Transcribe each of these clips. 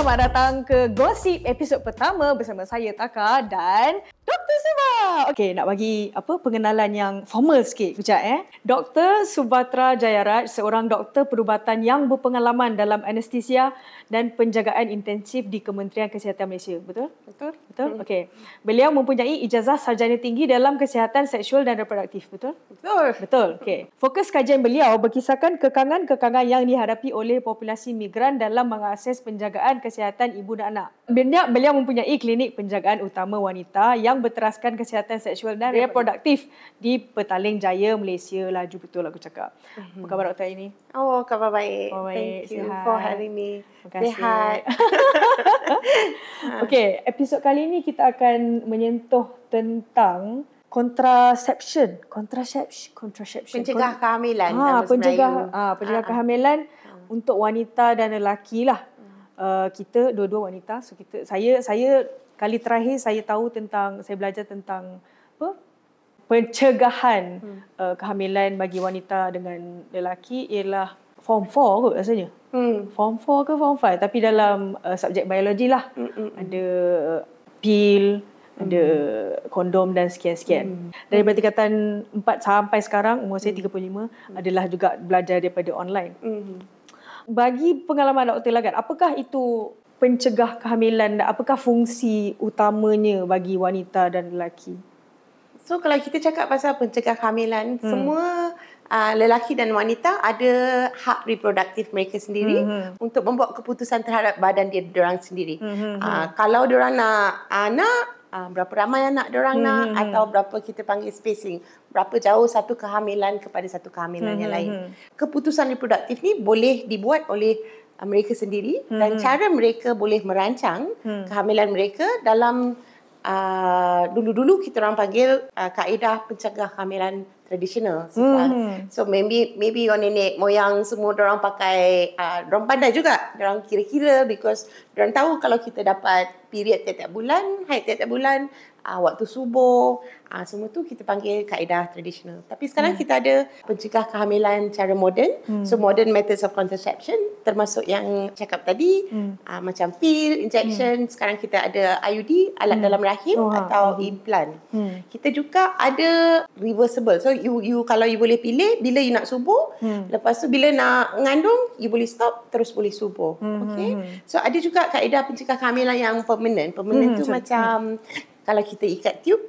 selamat datang ke Gosip episod pertama bersama saya Taka dan Dr. Suba. Okey, nak bagi pengenalan yang formal sikit kejap Dr. Subatra Jayaraj, seorang doktor perubatan yang berpengalaman dalam anestesia dan penjagaan intensif di Kementerian Kesihatan Malaysia. Betul? Betul? Okey. Beliau mempunyai ijazah sarjana tinggi dalam kesihatan seksual dan reproduktif. Betul? Betul. Okey. Fokus kajian beliau berkisarkan kekangan-kekangan yang dihadapi oleh populasi migran dalam mengakses penjagaan kesihatan ibu dan anak. Beliau mempunyai klinik penjagaan utama wanita yang berteraskan kesihatan seksual dan reproduktif di Petaling Jaya, Malaysia. Laju betul aku cakap. Apa khabar doktor ini? Oh, khabar baik. Baik. Thank you Sihat. for having me. Terima kasih. Sihat. Okey, episod kali ini kita akan menyentuh tentang contraception. Pencegah kehamilan. Pencegah kehamilan untuk wanita dan lelaki lah. Kita dua-dua wanita. So saya kali terakhir saya belajar tentang pencegahan kehamilan bagi wanita dengan lelaki ialah form 4 kot rasanya. Form 4 ke form 5, tapi dalam subjek biologi lah. Ada pil, ada kondom dan sekian-sekian. Daripada tingkatan 4 sampai sekarang, umur saya 35, adalah juga belajar daripada online. Bagi pengalaman doktor Lagat, apakah itu pencegah kehamilan dan apakah fungsi utamanya bagi wanita dan lelaki? So, kalau kita cakap pasal pencegah kehamilan, semua lelaki dan wanita ada hak reproduktif mereka sendiri untuk membuat keputusan terhadap badan diorang sendiri. Kalau diorang nak anak, berapa ramai anak diorang nak, atau berapa kita panggil spacing, berapa jauh satu kehamilan kepada satu kehamilan yang lain. Keputusan reproduktif ni boleh dibuat oleh mereka sendiri dan cara mereka boleh merancang kehamilan mereka dalam dulu-dulu kita orang panggil kaedah pencegah kehamilan tradisional. So maybe your nenek moyang semua dorang pakai, dorang pandai juga, dorang kira-kira, because dorang tahu kalau kita dapat period tiap-tiap bulan, haid tiap-tiap bulan, waktu subuh, semua tu kita panggil kaedah tradisional. Tapi sekarang kita ada pencegah kehamilan cara moden. So modern methods of contraception, termasuk yang cakap tadi, macam pil, injection. Sekarang kita ada IUD, alat dalam rahim, atau implant. Kita juga ada reversible. So you kalau you boleh pilih bila you nak subuh, lepas tu bila nak mengandung, you boleh stop, terus boleh subuh. Okay? So ada juga kaedah pencegah kehamilan yang permanent. Permanent tu macam kalau kita ikat tube,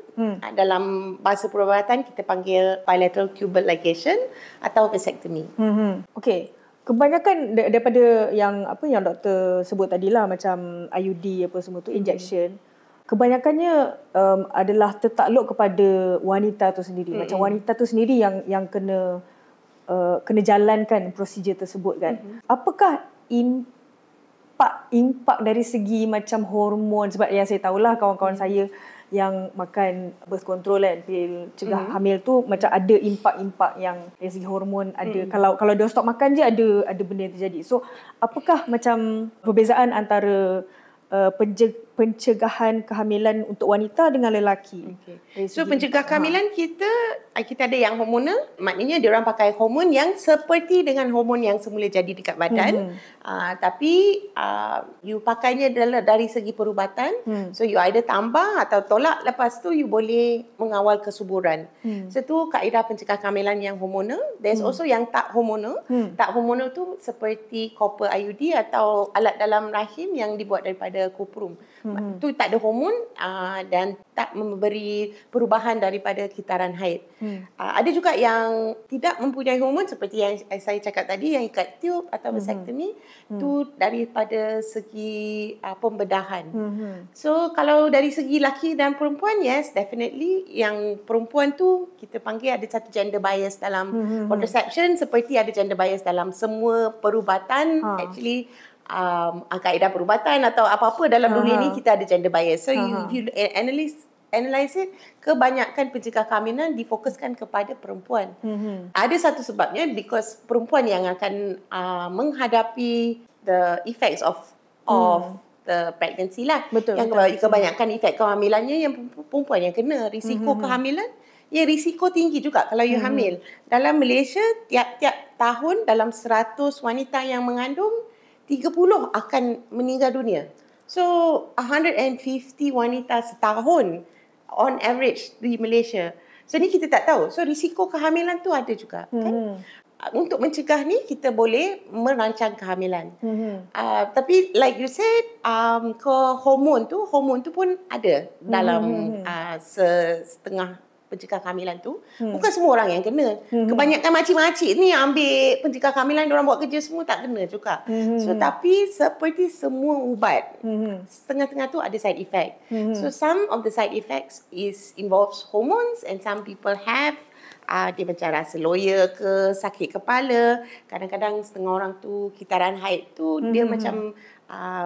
dalam bahasa perubatan kita panggil bilateral tubal ligation atau vasectomy. Okey. Kebanyakan daripada yang doktor sebut tadilah, macam IUD apa semua tu, injection, kebanyakannya adalah tertakluk kepada wanita tu sendiri. Macam wanita tu sendiri yang kena jalankan prosedur tersebut kan. Apakah impak dari segi macam hormon? Sebab yang saya tahulah kawan-kawan saya yang makan birth control kan, pil cegah hamil tu, macam ada impak-impak yang dari segi hormon ada. Kalau dia stop makan je ada benda yang terjadi. So apakah macam perbezaan antara pencegahan kehamilan untuk wanita dengan lelaki? So pencegah kehamilan kita ada yang hormonal, maknanya diorang pakai hormon yang seperti dengan hormon yang semula jadi dekat badan, tapi you pakainya dari segi perubatan. So you either tambah atau tolak, lepas tu you boleh mengawal kesuburan. So tu kaedah pencegah kehamilan yang hormonal. There's also yang tak hormonal. Tak hormonal tu seperti copper IUD atau alat dalam rahim yang dibuat daripada koprum. Itu tak ada hormon dan tak memberi perubahan daripada kitaran haid. Ada juga yang tidak mempunyai hormon seperti yang saya cakap tadi, yang ikat tube atau vasectomy. Itu daripada segi pembedahan. So kalau dari segi laki dan perempuan, yes, definitely yang perempuan tu kita panggil ada satu gender bias dalam contraception, seperti ada gender bias dalam semua perubatan. Actually kaedah perubatan atau apa-apa dalam dunia ni kita ada gender bias. So if you analyse it, kebanyakan pencegah kehamilan difokuskan kepada perempuan. Ada satu sebabnya, because perempuan yang akan menghadapi the effects of the pregnancy lah. Yang kebanyakan efek kehamilannya yang perempuan yang kena. Risiko kehamilan, risiko tinggi juga kalau you hamil. Dalam Malaysia, tiap-tiap tahun dalam 100 wanita yang mengandung, 30 akan meninggal dunia. So 150 wanita setahun on average di Malaysia. So ni kita tak tahu. So risiko kehamilan tu ada juga kan. Untuk mencegah ni kita boleh merancang kehamilan. Tapi like you said, ke hormon tu pun ada dalam setengah pencegah kehamilan tu. Bukan semua orang yang kena. Kebanyakan makcik-makcik ni ambil pencegah kehamilan, diorang buat kerja semua tak kena juga. So tapi seperti semua ubat, setengah-tengah tu ada side effect. So some of the side effects involves hormones, and some people have dia macam rasa loya ke, sakit kepala. Kadang-kadang setengah orang tu kitaran haid tu dia macam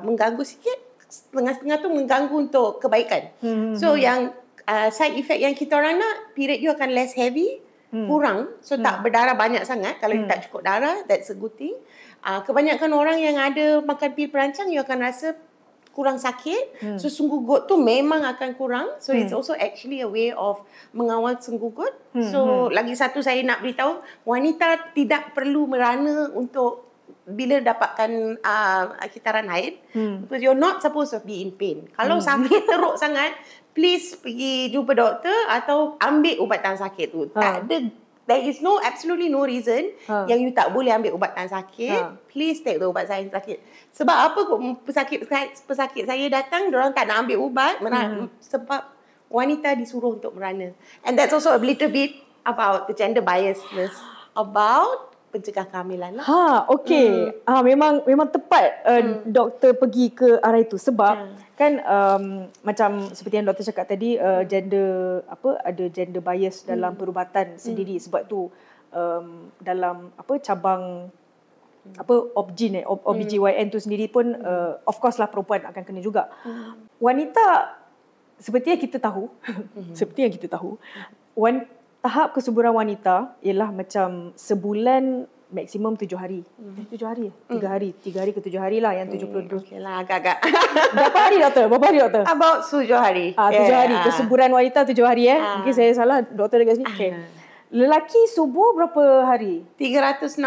mengganggu sikit. Setengah-setengah tu mengganggu untuk kebaikan. So yang side effect yang kita orang nak, period you akan less heavy, kurang. So tak berdarah banyak sangat. Kalau you tak cukup darah, that's a good thing. Kebanyakan orang yang ada makan pil perancang, you akan rasa kurang sakit. So sunggugut tu memang akan kurang. So it's also actually a way of mengawal sunggugut. So lagi satu saya nak beritahu, wanita tidak perlu merana untuk bila dapatkan kitaran haid, because you're not supposed to be in pain. Kalau sakit teruk sangat, please pergi jumpa doktor atau ambil ubatan sakit tu. Tak ada, there is absolutely no reason yang you tak boleh ambil ubatan sakit. Please take the ubat sakit. Sebab apa pesakit saya datang, diorang tak nak ambil ubat sebab wanita disuruh untuk merana. And that's also a little bit about the gender biasness about pencegah kehamilan lah. Okey. Memang tepat doktor pergi ke arah itu sebab kan macam seperti yang doktor cakap tadi, ada gender bias dalam perubatan sendiri. Sebab tu dalam cabang OBGYN tu sendiri pun of course lah perempuan akan kena juga. Wanita seperti yang kita tahu, tahap kesuburan wanita ialah macam sebulan maksimum 7 hari. 7 hari? 3 hari. 3 hari ke 7 hari lah yang 70 dulu. Okey lah, agak-agak. Berapa hari doktor? About 7 hari. 7 hari. Kesuburan wanita 7 hari Mungkin saya salah, doktor dekat sini. Okay. Lelaki subur berapa hari? 365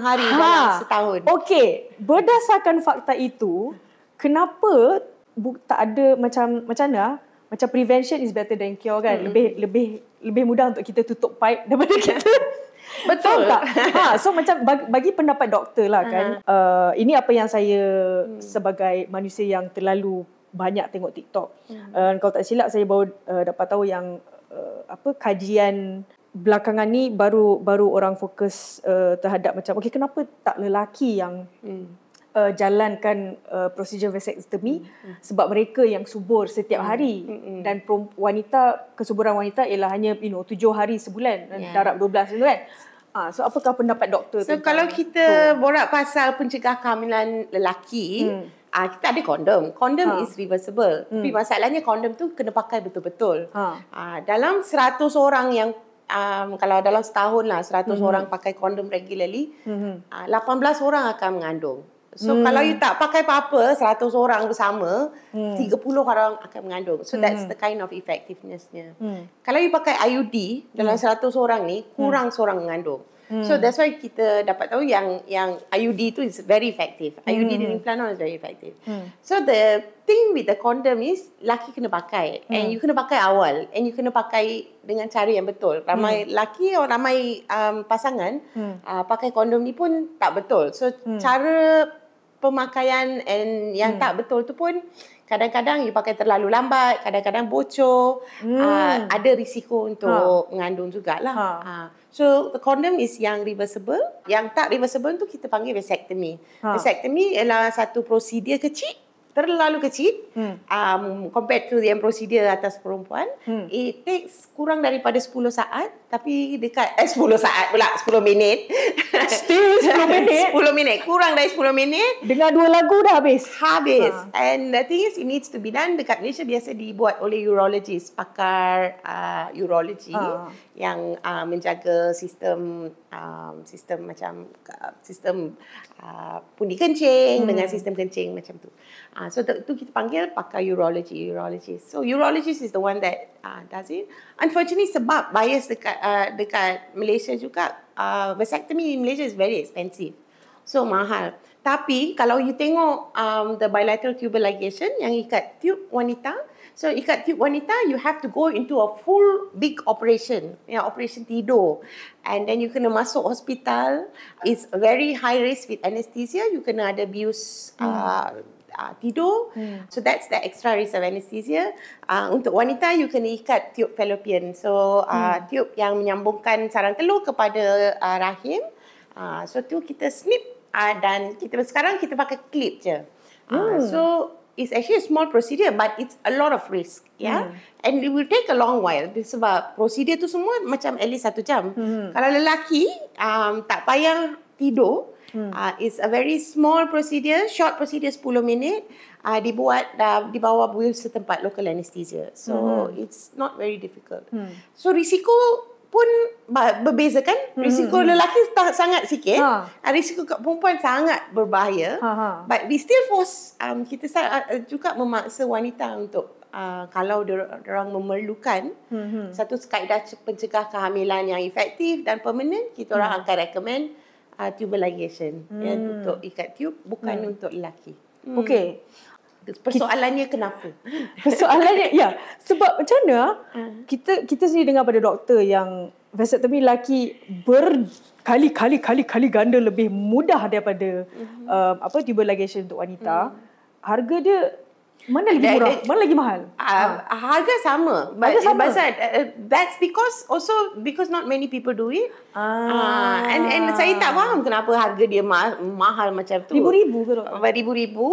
hari dalam setahun. Okey, berdasarkan fakta itu, kenapa tak ada macam mana? Macam prevention is better than cure kan? Lebih mudah untuk kita tutup pipe daripada kita. Betul tak? So macam bagi pendapat doktor lah kan. Ini apa yang saya sebagai manusia yang terlalu banyak tengok TikTok. Kalau tak silap saya baru dapat tahu yang kajian belakangan ni baru orang fokus terhadap macam okey, kenapa tak lelaki yang jalankan prosedur vasektomi, sebab mereka yang subur setiap hari dan kesuburan wanita ialah hanya 7 hari sebulan, darab 12 tu kan. So apakah pendapat doktor tu? So kalau kita borak pasal pencegah kehamilan lelaki, kita ada kondom. Kondom is reversible. Tapi masalahnya kondom tu kena pakai betul-betul. Dalam 100 orang yang kalau dalam setahun lah 100 orang pakai kondom regularly, 18 orang akan mengandung. So kalau you tak pakai apa-apa 100 orang bersama, 30 orang akan mengandung. So that's the kind of effectiveness-nya. Kalau you pakai IUD dalam 100 orang ni, kurang seorang mengandung. So that's why kita dapat tahu yang IUD tu is very effective. IUD dan implanon is very effective. So the thing with the condom is laki kena pakai, and you kena pakai awal, and you kena pakai dengan cara yang betul. Ramai laki atau ramai pasangan pakai kondom ni pun tak betul. So cara pemakaian and yang tak betul tu pun kadang-kadang you pakai terlalu lambat, kadang-kadang bocor, ada risiko untuk mengandung jugalah. So the condom is yang reversible. Yang tak reversible tu kita panggil vasectomy. Vasectomy ialah satu prosedur kecil, terlalu kecil compared to yang prosedur atas perempuan. It takes kurang daripada 10 saat, tapi dekat 10 saat pula, 10 minit. Still 10 minit? 10 minit, kurang dari 10 minit. Dengar 2 lagu dah habis? Habis. And the thing is, it needs to be done. Dekat Malaysia biasa dibuat oleh urologist, pakar urologi yang menjaga sistem pundi kencing dengan sistem kencing macam tu. So tu kita panggil pakar urologist. So urologist is the one that does it. Unfortunately sebab bias dekat Malaysia juga, vasectomy in Malaysia is very expensive. So mahal. Tapi kalau you tengok the bilateral tubal ligation yang ikat tube wanita, so ikat tube wanita you have to go into a full big operation, operation tidur. And then you kena masuk hospital. It's very high risk with anesthesia. You kena ada bius tidur. So that's the extra risk of anesthesia. Untuk wanita you kena ikat tube fallopian. So tube yang menyambungkan sarang telur kepada rahim. So tu kita snip dan sekarang kita pakai clip je. So it's actually a small procedure but it's a lot of risk, and it will take a long while sebab prosedur tu semua macam at least 1 jam. Kalau lelaki tak payah tidur, it's a very small procedure, short procedure 10 minit, dibuat di bawah build setempat local anesthesia. So it's not very difficult. So risiko pun berbeza kan. Risiko lelaki sangat sikit, risiko kat perempuan sangat berbahaya. But we still force, kita juga memaksa wanita untuk kalau diorang memerlukan satu kaedah pencegah kehamilan yang efektif dan permanent, kita orang akan recommend tubal ligation untuk ikat tube, bukan untuk lelaki. Okey. Persoalannya kenapa? Persoalannya sebab macam mana kita sendiri dengar pada doktor yang vasektomi lelaki berkali-kali ganda lebih mudah daripada tubal ligation untuk wanita. Harga dia mana lagi murah, mana lagi mahal? Harga sama. Harga sama. That's because not many people do it. And saya tak faham kenapa harga dia mahal macam tu. Ribu-ribu ke? Beribu-ribu.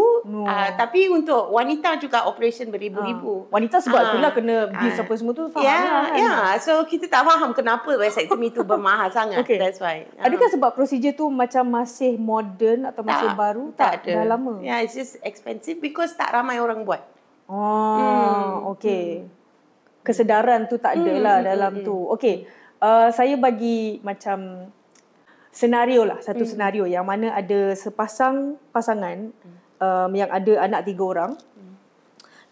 Tapi untuk wanita juga operation beribu-ribu. Wanita sebab itulah kena bis apa semua tu, faham lah. So kita tak faham kenapa vasektomi tu bermahal sangat. That's why. Adakah sebab prosedur tu macam masih moden atau masih baru? Tak ada. Dah lama. It's just expensive because tak ramai orang buat. Okey. Kesedaran tu tak ada lah dalam tu. Okey. Saya bagi macam senario lah, satu senario yang mana ada sepasang pasangan yang ada anak 3 orang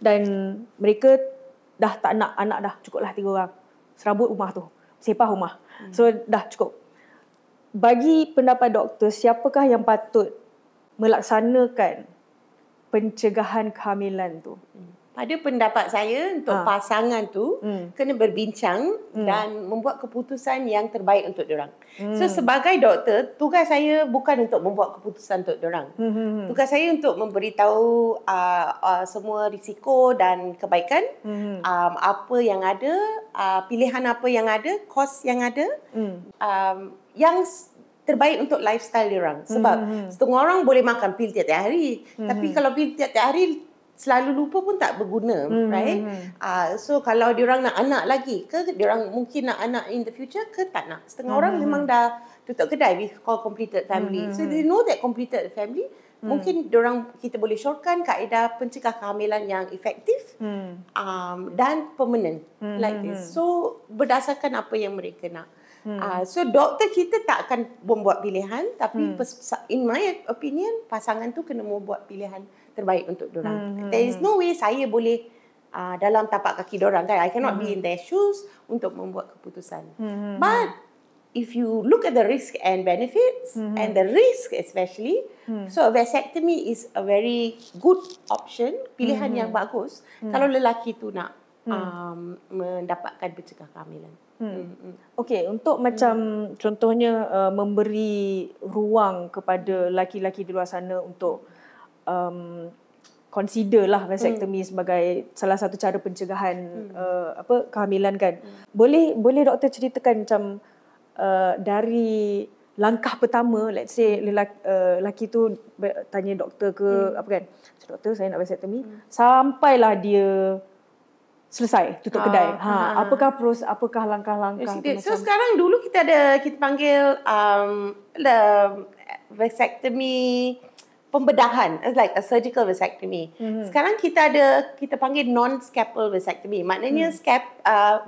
dan mereka dah tak nak anak dah, cukuplah 3 orang. Serabut rumah tu, sepah rumah. So dah cukup. Bagi pendapat doktor, siapakah yang patut melaksanakan pencegahan kehamilan tu? Pada pendapat saya, untuk pasangan tu kena berbincang dan membuat keputusan yang terbaik untuk diorang. So sebagai doktor, tugas saya bukan untuk membuat keputusan untuk diorang. Tugas saya untuk memberitahu semua risiko dan kebaikan, apa yang ada, pilihan apa yang ada, kos yang ada, yang terbaik untuk lifestyle diorang. Sebab setengah orang boleh makan pil tiap-tiap hari, tapi kalau pil tiap-tiap hari selalu lupa pun tak berguna, right? So kalau diorang nak anak lagi ke, diorang mungkin nak anak in the future ke tak nak. Setengah orang memang dah tutup kedai, we call completed family. So they know that completed family, mungkin diorang, kita boleh syorkan kaedah pencegah kehamilan yang efektif dan permanent like this. So berdasarkan apa yang mereka nak. So doktor kita tak akan membuat pilihan, tapi in my opinion, pasangan tu kena membuat pilihan terbaik untuk diorang. There is no way saya boleh dalam tapak kaki diorang kan. I cannot be in their shoes untuk membuat keputusan. But if you look at the risk and benefits, and the risk especially, so a vasectomy is a very good option, pilihan yang bagus kalau lelaki tu nak mendapatkan pencegah kehamilan. Okey, untuk macam contohnya memberi ruang kepada lelaki-lelaki di luar sana untuk consider lah vasectomy sebagai salah satu cara pencegahan kehamilan kan. Boleh doktor ceritakan macam dari langkah pertama, let's say lelaki tu tanya doktor ke apa kan, doktor saya nak vasectomy, sampailah dia selesai tutup kedai. Apakah langkah-langkah tu? So sekarang dulu kita panggil vasectomy pembedahan, it's like a surgical vasectomy. Sekarang kita panggil non-scalpel vasectomy. Maknanya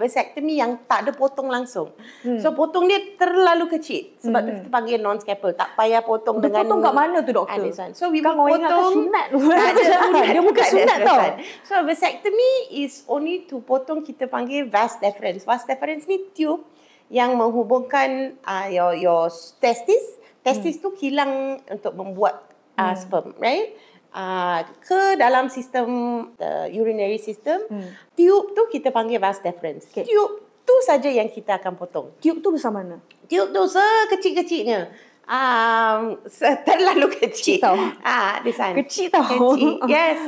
vasectomy yang tak ada potong langsung. So potong dia terlalu kecil. Sebab tu kita panggil non-scalpel. Tak payah potong dengan... Potong kat mana tu doktor? So we kan potong... sunat. Dia bukan sunat tau. So vasectomy is only to potong, kita panggil vas deferens. Vas deferens ni tube yang menghubungkan your testis testis tu kilang untuk membuat sperm, right? Ke dalam sistem urinary system, tube tu kita panggil vas deferens. Tube tu saja yang kita akan potong. Tube tu besar mana? Tube tu sekecil-kecilnya. Terlalu kecil. This one. Kecil tau. Kecil. Yes.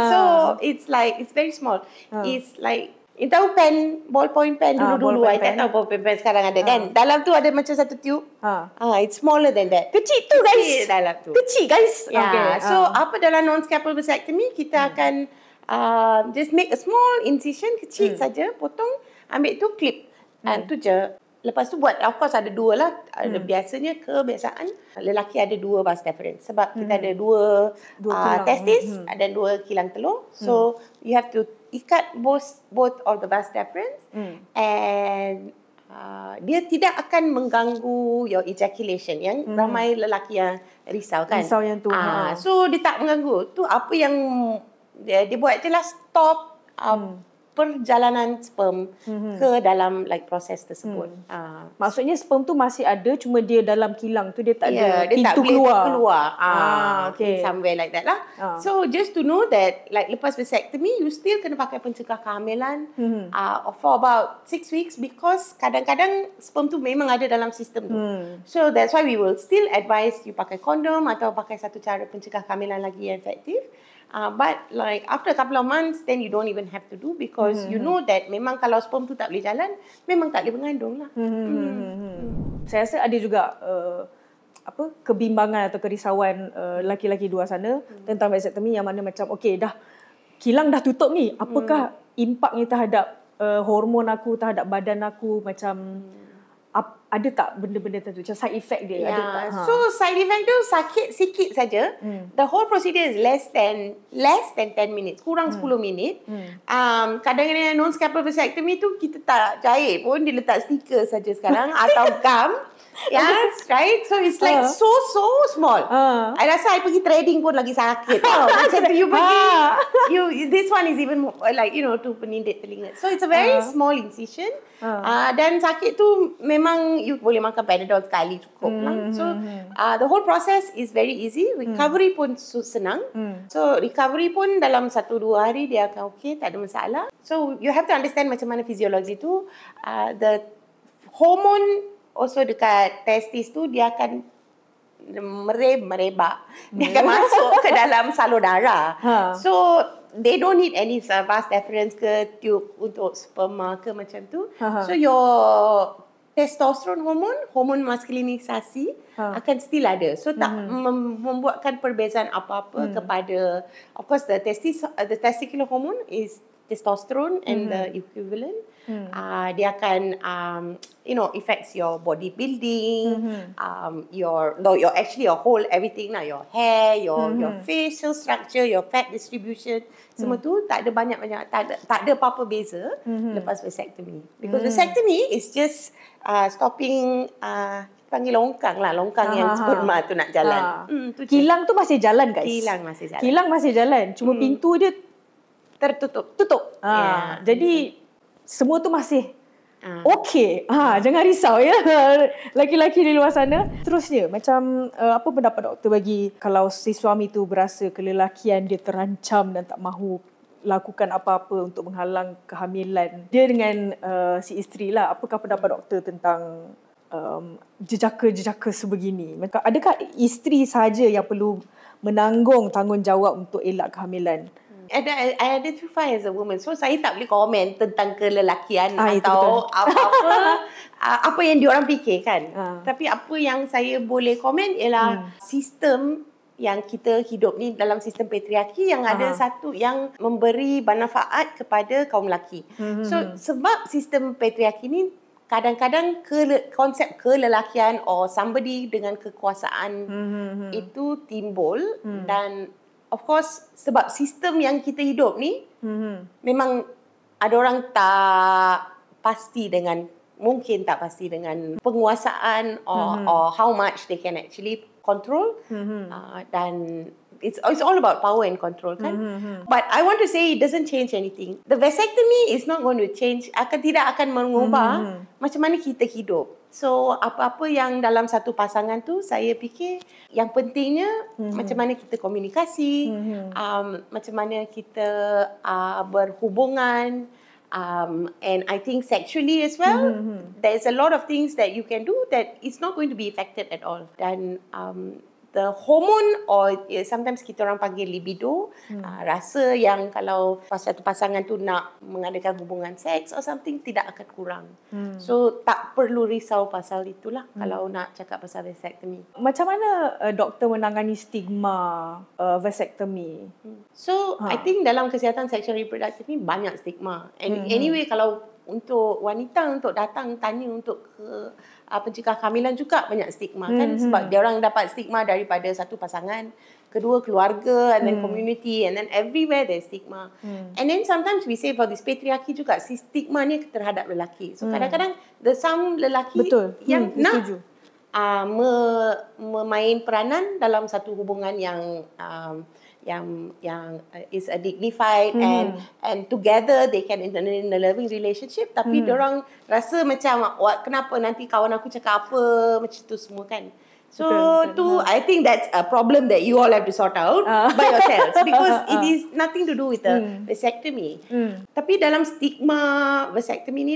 So it's very small. It's like tahu pen, ballpoint pen dulu-dulu. I tak tahu ballpoint pen sekarang ada kan. Dalam tu ada macam satu tube. It's smaller than that. Kecil tu guys. Kecil dalam tu. Kecil guys. Yeah. So apa dalam non-scalpel vasectomy, kita akan just make a small incision kecil saja, potong, ambil tu clip. Tu je. Lepas tu buat, of course ada dua lah. Biasanya kebiasaan lelaki ada dua vas deferens. Sebab kita ada dua testis dan dua kilang telur. So you have to ikat both of the vas deferens and dia tidak akan mengganggu your ejaculation. Yang ramai lelaki yang risau kan. Risau yang tu. So dia tak mengganggu. Tu apa yang dia buat je lah, stop perjalanan sperm ke dalam proses tersebut. Maksudnya sperm tu masih ada, cuma dia dalam kilang tu dia tak ada dia pintu tak boleh keluar. Okay. Somewhere like that lah. So just to know that lepas vasectomy, you still kena pakai pencegah kehamilan for about 6 weeks, because kadang-kadang sperm tu memang ada dalam sistem tu. So that's why we will still advise you pakai kondom atau pakai satu cara pencegah kehamilan lagi yang efektif. But after a couple of months, then you don't even have to do, because you know that memang kalau sperm tu tak boleh jalan, memang tak boleh mengandung lah. Saya rasa ada juga kebimbangan atau kerisauan lelaki-lelaki luar sana tentang vasectomy, yang mana macam kilang dah tutup ni, apakah impaknya terhadap hormon aku, terhadap badan aku, macam ada tak benda-benda tertentu, macam side effect dia? Ada tak? So side effect tu sakit sikit saja. The whole procedure is less than 10 minutes, kurang 10 minit. Kadang-kadang non-scalpel vasectomy tu kita tak jahit pun, dia letak stiker saja sekarang atau gum. Yes, right? So it's so small. I rasa I pergi trading pun lagi sakit. Macam tu you pergi, this one is even more, tu penindik telinga. So it's a very small incision. Dan sakit tu memang you boleh makan Panadol sekali cukup lah. So the whole process is very easy. Recovery pun senang. So recovery pun dalam 1-2 hari dia akan tak ada masalah. So you have to understand macam mana fisiologi tu. The hormone also dekat testis tu, dia akan merebak. Dia akan masuk ke dalam salur darah. So they don't need any vas deferens ke tube untuk sperma ke macam tu. So your testosterone hormon maskulinisasi akan still ada. So tak membuatkan perbezaan apa-apa kepada, of course the testicular hormone is testosterone and the equivalent. Dia akan affects your body building, your whole everything lah, your hair, your facial structure, your fat distribution, semua tu tak ada apa-apa beza lepas vasectomy. Because vasectomy is just stopping panggil longkang yang sperma tu nak jalan. Kilang tu masih jalan guys. Kilang masih jalan. Cuma pintu dia tertutup. Jadi semua tu masih okey. Jangan risau ya laki-laki di luar sana. Terusnya, macam apa pendapat doktor bagi kalau si suami tu berasa kelelakian dia terancam dan tak mahu lakukan apa-apa untuk menghalang kehamilan dia dengan si isteri lah. Apakah pendapat doktor tentang jejaka-jejaka sebegini? Adakah isteri sahaja yang perlu menanggung tanggungjawab untuk elak kehamilan? I identify as a woman, so saya tak boleh komen tentang kelelakian atau apa-apa apa yang diorang fikir kan. Tapi apa yang saya boleh komen ialah sistem yang kita hidup ni dalam sistem patriarki yang ada satu yang memberi manfaat kepada kaum lelaki. So sebab sistem patriarki ni kadang-kadang konsep kelelakian or somebody dengan kekuasaan itu timbul dan of course, sebab sistem yang kita hidup ni memang ada orang mungkin tak pasti dengan penguasaan or how much they can actually control dan it's all about power and control kan. But I want to say it doesn't change anything. The vasectomy is not going to change, tidak akan mengubah macam mana kita hidup. So apa-apa yang dalam satu pasangan tu, saya fikir yang pentingnya macam mana kita komunikasi, macam mana kita berhubungan, and I think sexually as well, there's a lot of things that you can do that is not going to be affected at all. Dan the hormone, or sometimes kita orang panggil libido, rasa yang kalau satu pasangan tu nak mengadakan hubungan seks or something, tidak akan kurang. So tak perlu risau pasal itulah kalau nak cakap pasal vasectomy. Macam mana doktor menangani stigma vasectomy? So I think dalam kesihatan seksual reproduktif ni banyak stigma. And anyway, kalau untuk wanita untuk datang tanya untuk pencegah kehamilan juga banyak stigma kan, sebab dia orang dapat stigma daripada satu pasangan, kedua keluarga, and then community, and then everywhere there's stigma. And then sometimes we say for this patriarchy juga, si stigma ni terhadap lelaki. So kadang-kadang there's some lelaki yang nak memain peranan dalam satu hubungan yang is a dignified and together they can in a loving relationship, tapi diorang rasa macam kenapa nanti kawan aku cakap apa macam tu semua kan. So I think that's a problem that you all have to sort out by yourselves, because it is nothing to do with the vasectomy. Tapi dalam stigma vasectomy ni,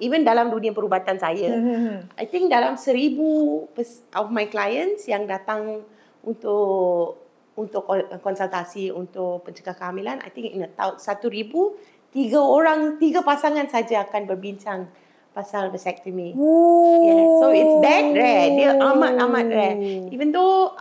even dalam dunia perubatan saya, I think dalam 1,000 of my clients yang datang untuk konsultasi untuk pencegah kehamilan, I think in a tahun 1,000, 3 pasangan saja akan berbincang pasal vasectomy. Yeah, so it's that rare. Dia amat rare. Even though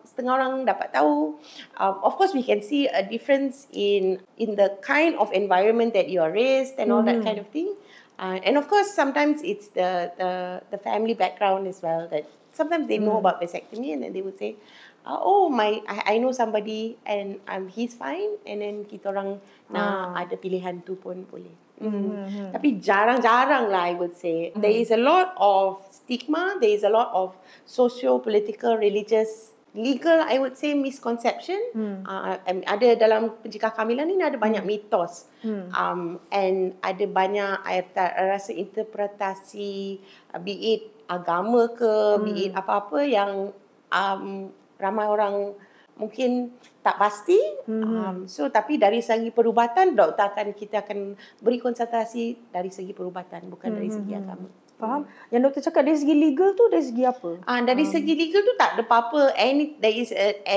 setengah orang dapat tahu, of course we can see a difference in the kind of environment that you are raised and all that kind of thing. And of course sometimes it's the family background as well, that sometimes they know about vasectomy and then they would say, I know somebody and he's fine, and then kita orang nak ada pilihan tu pun boleh. Tapi jarang-jarang lah, I would say. There is a lot of stigma, there is a lot of socio-political, religious, legal, I would say, misconception. Ada dalam pencegah kehamilan ni ada banyak mitos. And ada banyak, I rasa, interpretasi, be it agama ke, be it apa-apa yang ramai orang mungkin tak pasti. So tapi dari segi perubatan, kita akan beri konsultasi dari segi perubatan, bukan dari segi agama. Faham? Yang doktor cakap dari segi legal tu, dari segi apa? Dari segi legal tu tak ada apa-apa. There is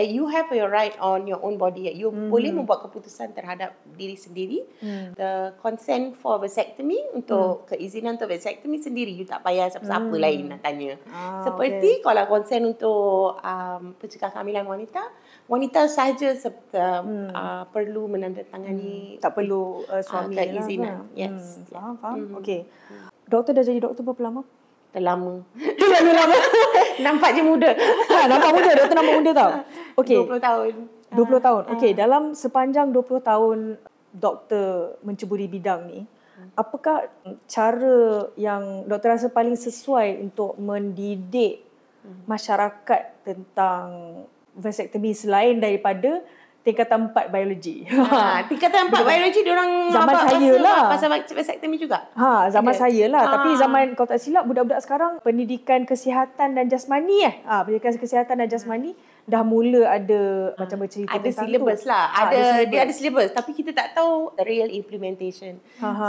you have your right on your own body. You boleh membuat keputusan terhadap diri sendiri. The consent for vasectomy, untuk keizinan untuk vasectomy sendiri, you tak payah siapa-siapa lain nak tanya. Seperti kalau consent untuk pencegah kehamilan wanita sahaja perlu menandatangani. Tak perlu suami keizinan. Lah. Yes. Faham. Okey. Doktor dah jadi doktor berapa lama? Dah lama. lama. Nampak je muda. Nampak muda. Doktor nampak muda tau. Okey. 20 tahun. 20 tahun. Okey, dalam sepanjang 20 tahun doktor menceburi bidang ni, apakah cara yang doktor rasa paling sesuai untuk mendidik masyarakat tentang vasectomy selain daripada tingkatan 4 biologi? Tingkatan 4 biologi diorang zaman saya lah. Pasal vasectomy juga. Zaman saya lah. Tapi zaman, kalau tak silap, budak-budak sekarang pendidikan kesihatan dan jasmani pendidikan kesihatan dan jasmani dah mula ada macam bercerita ada tentang syllabus tu. lah. Dia ada syllabus, tapi kita tak tahu the real implementation.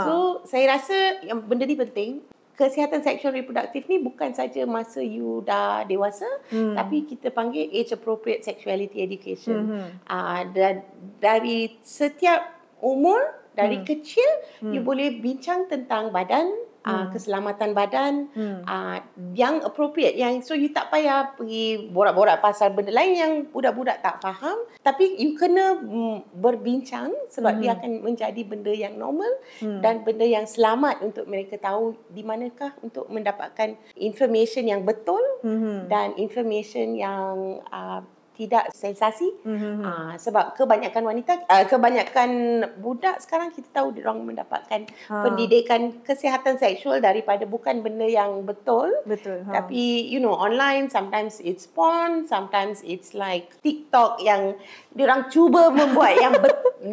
So saya rasa yang benda ni penting. Kesihatan seksual reproduktif ni bukan saja masa you dah dewasa, tapi kita panggil age appropriate sexuality education. Dan dari setiap umur, dari kecil, you boleh bincang tentang badan, keselamatan badan yang appropriate, yang so you tak payah pergi borak-borak pasal benda lain yang budak-budak tak faham, tapi you kena berbincang sebab dia akan menjadi benda yang normal dan benda yang selamat untuk mereka tahu di manakah untuk mendapatkan information yang betul dan information yang tidak sensasi. Sebab kebanyakan kebanyakan budak sekarang kita tahu diorang mendapatkan pendidikan kesihatan seksual daripada bukan benda yang betul. Tapi online sometimes it's porn, sometimes it's like TikTok yang diorang cuba membuat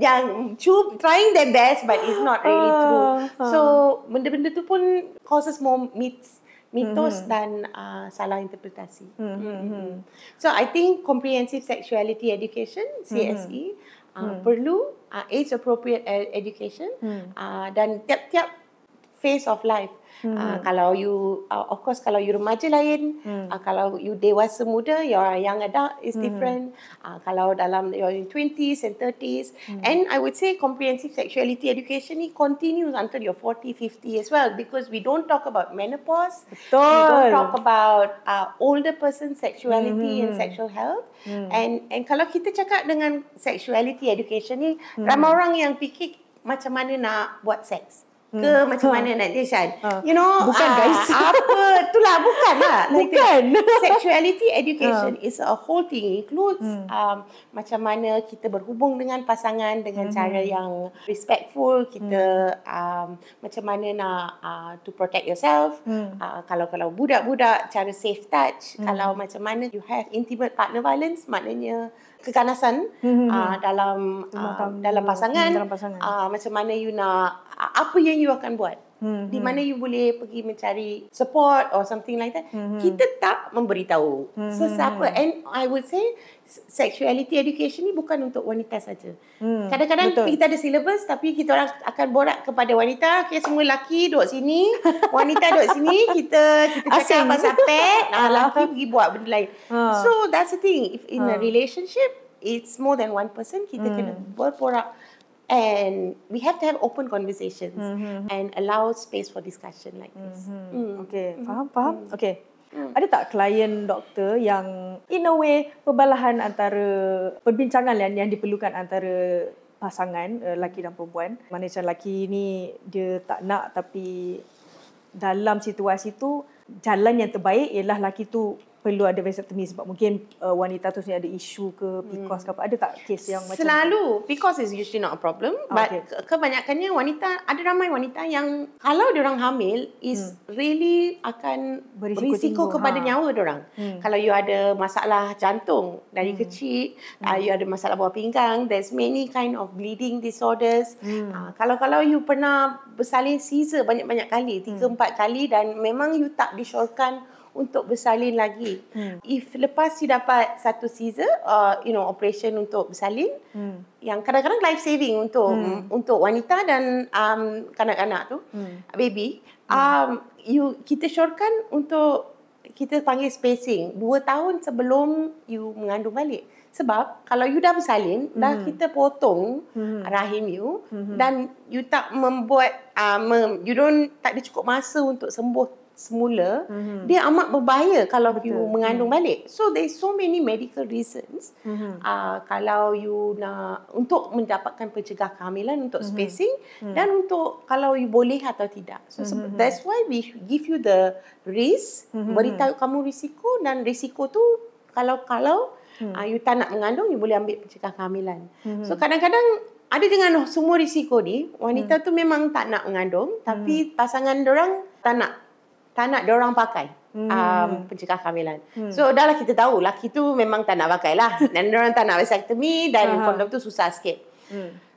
yang trying their best but it's not really true. So benda-benda tu pun causes more mitos dan salah interpretasi. So I think comprehensive sexuality education CSE perlu age appropriate education dan tiap-tiap phase of life. Kalau you of course kalau you remaja lain, kalau you dewasa muda, your young adult is different. Kalau dalam your 20s and 30s, and I would say comprehensive sexuality education ni continues until your 40, 50 as well, because we don't talk about menopause. Betul. We don't talk about older person sexuality and sexual health. And kalau kita cakap dengan sexuality education ni, ramai orang yang fikir macam mana nak buat seks. Ke macam mana nak Deshan. Bukan guys. Itulah bukanlah. Bukan. Sexuality education is a whole thing. Includes macam mana kita berhubung dengan pasangan dengan cara yang respectful. Kita macam mana nak to protect yourself. Kalau budak-budak cara safe touch. Kalau macam mana you have intimate partner violence, maknanya keganasan dalam pasangan. Macam mana you nak, apa yang you akan buat, di mana you boleh pergi mencari support or something like that. Kita tak memberitahu sesiapa. And I would say sexuality education ni bukan untuk wanita saja. Kadang-kadang kita ada syllabus tapi kita orang akan borak kepada wanita, okay, semua lelaki duduk sini, wanita duduk sini, kita cakap pasal pet, lelaki pergi buat benda lain. So that's the thing, if in a relationship it's more than one person, kita kena berborak. And we have to have open conversations and allow space for discussion like this. Okay, faham. Okay. Ada tak klien doktor yang in a way perbalahan antara perbincangan yang diperlukan antara pasangan lelaki dan perempuan, mana macam lelaki ni dia tak nak, tapi dalam situasi tu jalan yang terbaik ialah lelaki tu perlu ada vasectomy sebab mungkin wanita tu sebenarnya ada isu ke PCOS ke apa. Ada tak kes yang macam selalu PCOS is usually not a problem, but kebanyakannya wanita, ada ramai wanita yang kalau diorang hamil is really akan berisiko kepada nyawa diorang. Kalau you ada masalah jantung dari kecil, you ada masalah buah pinggang, there's many kind of bleeding disorders. Kalau you pernah bersalin Caesar banyak-banyak kali, 3-4 kali, dan memang you tak disyorkan untuk bersalin lagi. If lepas you dapat satu Caesar, operation untuk bersalin, yang kadang-kadang life saving untuk wanita dan kanak-kanak tu, baby, kita syorkan untuk, kita panggil spacing 2 tahun sebelum you mengandung balik. Sebab kalau you dah bersalin, dah kita potong rahim you, dan you tak membuat tak ada cukup masa untuk sembuh semula, dia amat berbahaya kalau you mengandung balik. So there's so many medical reasons kalau you nak untuk mendapatkan pencegah kehamilan, untuk spacing, dan untuk kalau you boleh atau tidak. So that's why we give you the risk, beritahu kamu risiko, dan risiko tu kalau you tak nak mengandung, you boleh ambil pencegah kehamilan. So kadang-kadang ada dengan semua risiko ni, wanita tu memang tak nak mengandung, tapi pasangan dorang tak nak diorang pakai pencegah kehamilan. So dah lah kita tahu laki tu memang tak nak pakai lah, dan diorang tak nak vasectomy, dan kondom tu susah sikit.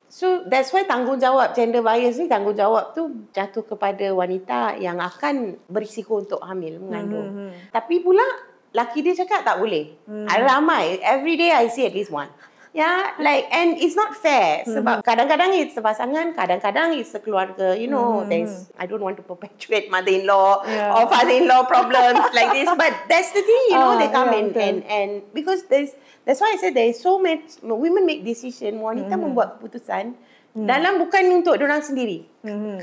So that's why tanggungjawab gender bias ni, tanggungjawab tu jatuh kepada wanita yang akan berisiko untuk hamil, mengandung. Tapi pula laki dia cakap tak boleh. Ada ramai, every day I see at least one. And it's not fair. Sebab kadang-kadang it's pasangan, kadang-kadang it's keluarga. There's, I don't want to perpetuate mother-in-law or father-in-law problems like this. But that's the thing, they come in and because that's why I said there is so much, women make decision, wanita membuat keputusan dalam bukan untuk diorang sendiri.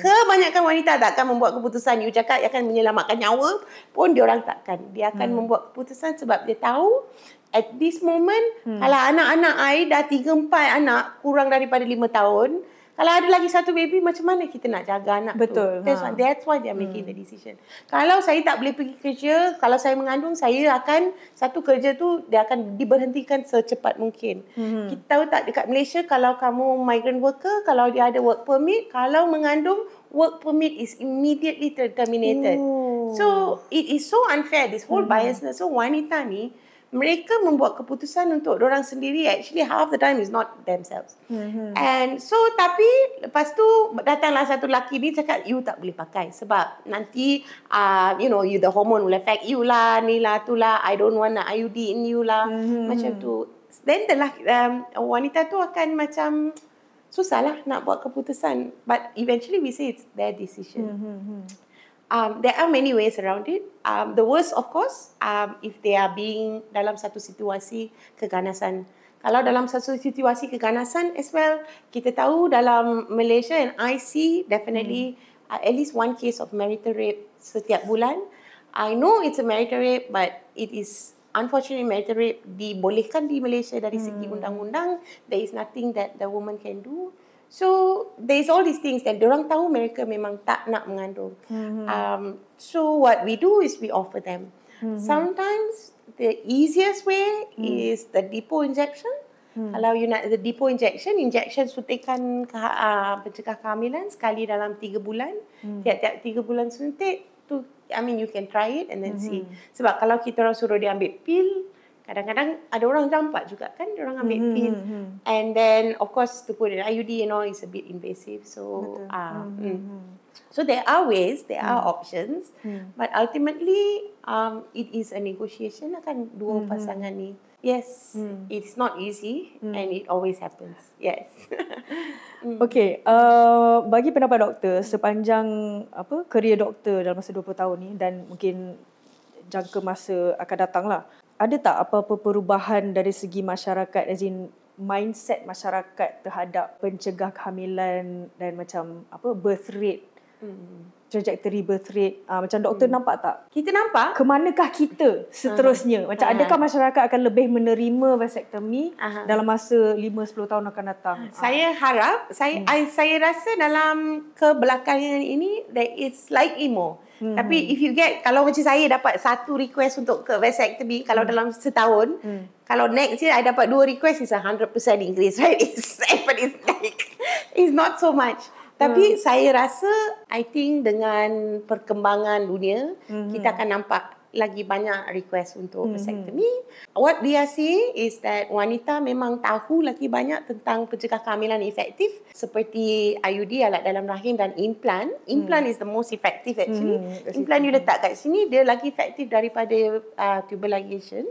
Kebanyakan wanita tak akan membuat keputusan. You cakap akan menyelamatkan nyawa pun diorang takkan. Dia akan membuat keputusan sebab dia tahu at this moment, kalau anak-anak I dah 3-4 anak kurang daripada 5 tahun, Kalau ada lagi satu baby, macam mana kita nak jaga anak Betul. tu? That's why they are making the decision. Kalau saya tak boleh pergi kerja, kalau saya mengandung, saya akan, satu kerja tu dia akan diberhentikan secepat mungkin. Kita tahu tak dekat Malaysia, kalau kamu migrant worker, kalau dia ada work permit, kalau mengandung, work permit is immediately terminated. So it is so unfair, this whole biasness. So wanita ni, mereka membuat keputusan untuk orang sendiri, actually half the time is not themselves. And so tapi lepas tu datanglah satu lelaki ni cakap you tak boleh pakai sebab nanti you the hormone will affect you lah, ni lah tu lah, I don't want a IUD in you lah, macam tu. Then wanita tu akan macam susah lah nak buat keputusan, but eventually we say it's their decision. There are many ways around it. The worst, of course, if they are being dalam satu situasi keganasan. Kalau dalam satu situasi keganasan as well, kita tahu dalam Malaysia and I see definitely at least one case of marital rape setiap bulan. I know it's a marital rape, but it is unfortunately marital rape dibolehkan di Malaysia dari segi undang-undang. There is nothing that the woman can do. So there is all these things that diorang tahu mereka memang tak nak mengandung. So what we do is we offer them. Sometimes the easiest way is the depot injection. Kalau you nak the depot injection suntikan pencegah kehamilan sekali dalam 3 bulan. Tiap-tiap 3 bulan suntik tu, I mean you can try it and then see. Sebab kalau kita orang suruh dia ambil pil, kadang-kadang ada orang campak juga kan, dia orang ambil pil. And then of course to put an IUD and all is a bit invasive. So so there are ways, there are options, but ultimately it is a negotiation akan dua pasangan ni. Yes, it's not easy and it always happens. Yes. Okay, bagi pendapat doktor sepanjang kerjaya doktor dalam masa 20 tahun ni dan mungkin jangka masa akan datang lah, ada tak apa-apa perubahan dari segi masyarakat, as in mindset masyarakat terhadap pencegah kehamilan dan macam birth rate, trajectory birth rate, macam doktor nampak tak? Kita nampak. Kemanakah kita seterusnya? Macam adakah masyarakat akan lebih menerima vasektomi dalam masa 5-10 tahun akan datang? Saya harap, saya rasa dalam kebelakangan ini there is slightly more. Tapi if you get, kalau macam saya dapat satu request untuk ke vasektomi, kalau dalam setahun, kalau next year I dapat 2 request, is 100% increase, right? It's not so much. Tapi saya rasa, I think dengan perkembangan dunia, kita akan nampak lagi banyak request untuk vasektomi. What we are seeing is that wanita memang tahu lagi banyak tentang pencegah kehamilan efektif seperti IUD, alat dalam rahim, dan implant. Implant is the most effective actually. Implant you letak kat sini, dia lagi efektif daripada tubal ligation.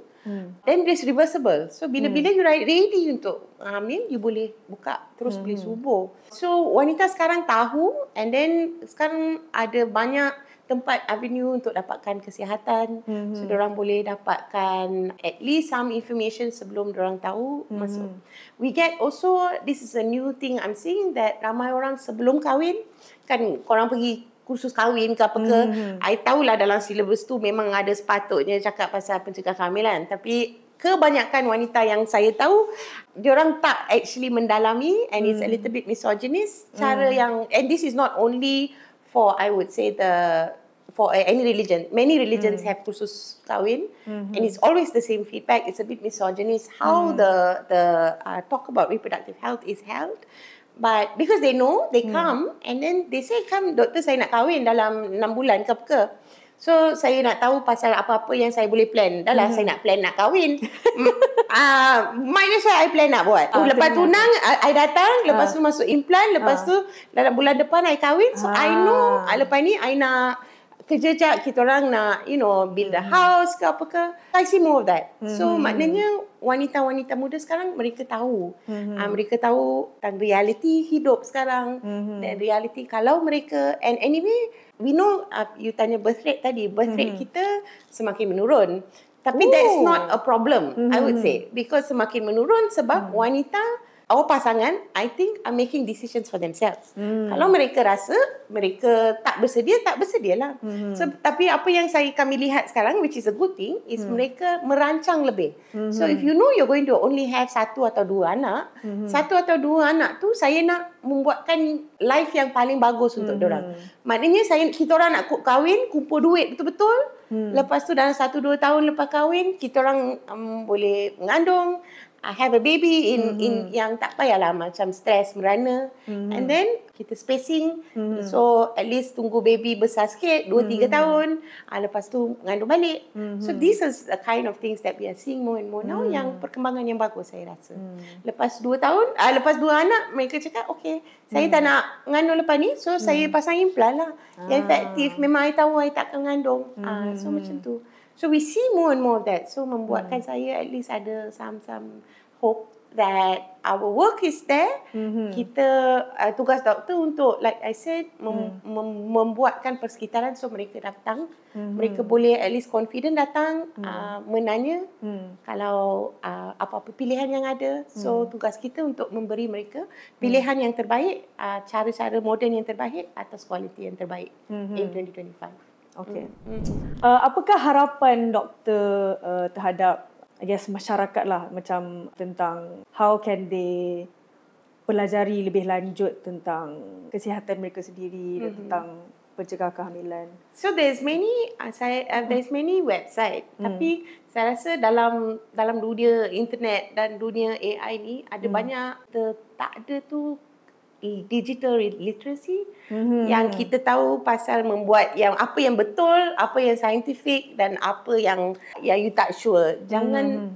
Then it's reversible. So bila-bila you ready untuk hamil, you boleh buka terus boleh subur. So wanita sekarang tahu, and then sekarang ada banyak tempat avenue untuk dapatkan kesihatan. So diorang boleh dapatkan at least some information sebelum diorang tahu masuk. We get also, this is a new thing I'm seeing, that ramai orang sebelum kahwin, kan korang pergi kursus kahwin ke apa ke, I tahulah dalam syllabus tu memang ada sepatutnya cakap pasal pencegah kehamilan, tapi kebanyakan wanita yang saya tahu, diorang tak actually mendalami, and it's a little bit misogynist cara yang, and this is not only for, I would say, for any religion. Many religions have kursus kahwin, and it's always the same feedback. It's a bit misogynist how the talk about reproductive health is held. But because they know, they come and then they say, come doktor, saya nak kahwin dalam 6 bulan ke apa ke. So saya nak tahu pasal apa-apa yang saya boleh plan. Dah lah saya nak plan nak kahwin. Might as well I plan nak buat. Lepas tunang, I datang. Lepas tu masuk implant. Lepas tu dalam bulan depan I kahwin. So I know lepas ni I nak kerja jap, kita orang nak build a house ke apa ke. I see more of that. So maknanya wanita-wanita muda sekarang mereka tahu. Mereka tahu tentang reality hidup sekarang. Dan reality kalau mereka, and anyway we know, you tanya birth rate tadi, birth rate kita semakin menurun. Tapi that's not a problem, I would say. Because semakin menurun sebab wanita, our pasangan, I think, are making decisions for themselves. Kalau mereka rasa mereka tak bersedialah. So, tapi apa yang kami lihat sekarang, which is a good thing, is mereka merancang lebih. So, if you know you're going to only have 1 atau 2 anak, 1 atau 2 anak tu saya nak membuatkan life yang paling bagus untuk diorang. Maknanya kita orang nak kahwin, kumpul duit betul-betul. Lepas tu dalam 1-2 tahun lepas kahwin, kita orang boleh mengandung, have a baby in yang tak payahlah macam stres merana. And then kita spacing. So at least tunggu baby besar sikit 2-3 tahun, lepas tu mengandung balik. So this is the kind of things that we are seeing more and more now, yang perkembangan yang bagus saya rasa. Lepas 2 tahun, lepas 2 anak, mereka cakap okay, saya tak nak mengandung lepas ni, so saya pasang implant lah yang efektif. Memang I tahu I takkan mengandung. So macam tu. So we see more and more of that. So membuatkan saya at least ada some hope that our work is there. Kita tugas doktor untuk, like I said, membuatkan persekitaran so mereka datang. Mereka boleh at least confident datang, menanya kalau apa-apa pilihan yang ada. So tugas kita untuk memberi mereka pilihan yang terbaik, cara-cara moden yang terbaik atas kualiti yang terbaik in 2025. Okay. Apakah harapan doktor terhadap, I guess, masyarakat lah, macam tentang how can they pelajari lebih lanjut tentang kesihatan mereka sendiri dan tentang pencegah kehamilan? So there's many website, tapi saya rasa dalam dunia internet dan dunia AI ni ada banyak tak ada tu digital literacy yang kita tahu pasal membuat yang apa yang betul, apa yang scientific dan apa yang you tak sure. Jangan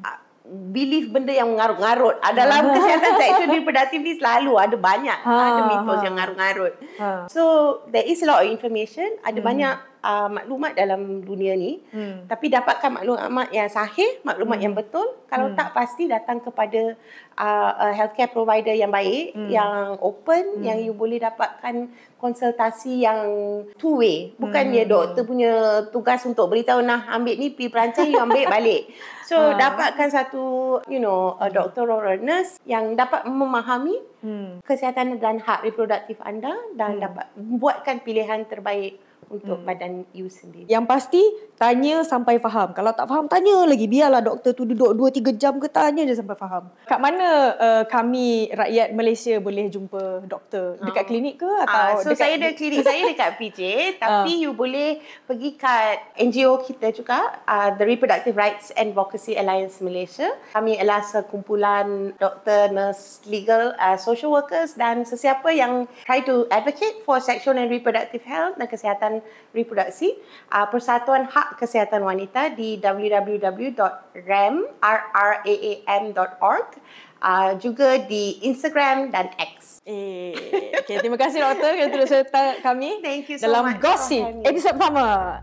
believe benda yang mengarut-ngarut. Dalam kesihatan seksual reproductive ni selalu ada banyak ada mitos yang ngarut-ngarut. So there is a lot of information, ada banyak maklumat dalam dunia ni, tapi dapatkan maklumat yang sahih, maklumat yang betul. Kalau tak, pasti datang kepada healthcare provider yang baik, yang open, yang you boleh dapatkan konsultasi yang two way. Bukannya doktor punya tugas untuk beritahu, nah ambil ni pergi perancang, you ambil balik. So dapatkan satu a doctor or a nurse yang dapat memahami kesihatan dan hak reproduktif anda dan dapat buatkan pilihan terbaik untuk badan you sendiri. Yang pasti, tanya sampai faham. Kalau tak faham, tanya lagi. Biarlah doktor tu duduk 2-3 jam ke, tanya je sampai faham. Kat mana kami rakyat Malaysia boleh jumpa doktor? Dekat klinik ke? Atau so saya ada klinik saya dekat PJ, tapi you boleh pergi kat NGO kita juga, The Reproductive Rights Advocacy Alliance Malaysia. Kami adalah sekumpulan doktor, nurse, legal, social workers dan sesiapa yang try to advocate for sexual and reproductive health dan kesihatan reproduksi. Persatuan Hak Kesihatan Wanita di www.ram.org, juga di Instagram dan X. Okay, terima kasih doktor kerana turut serta kami Thank you so dalam much Gossip episod pertama.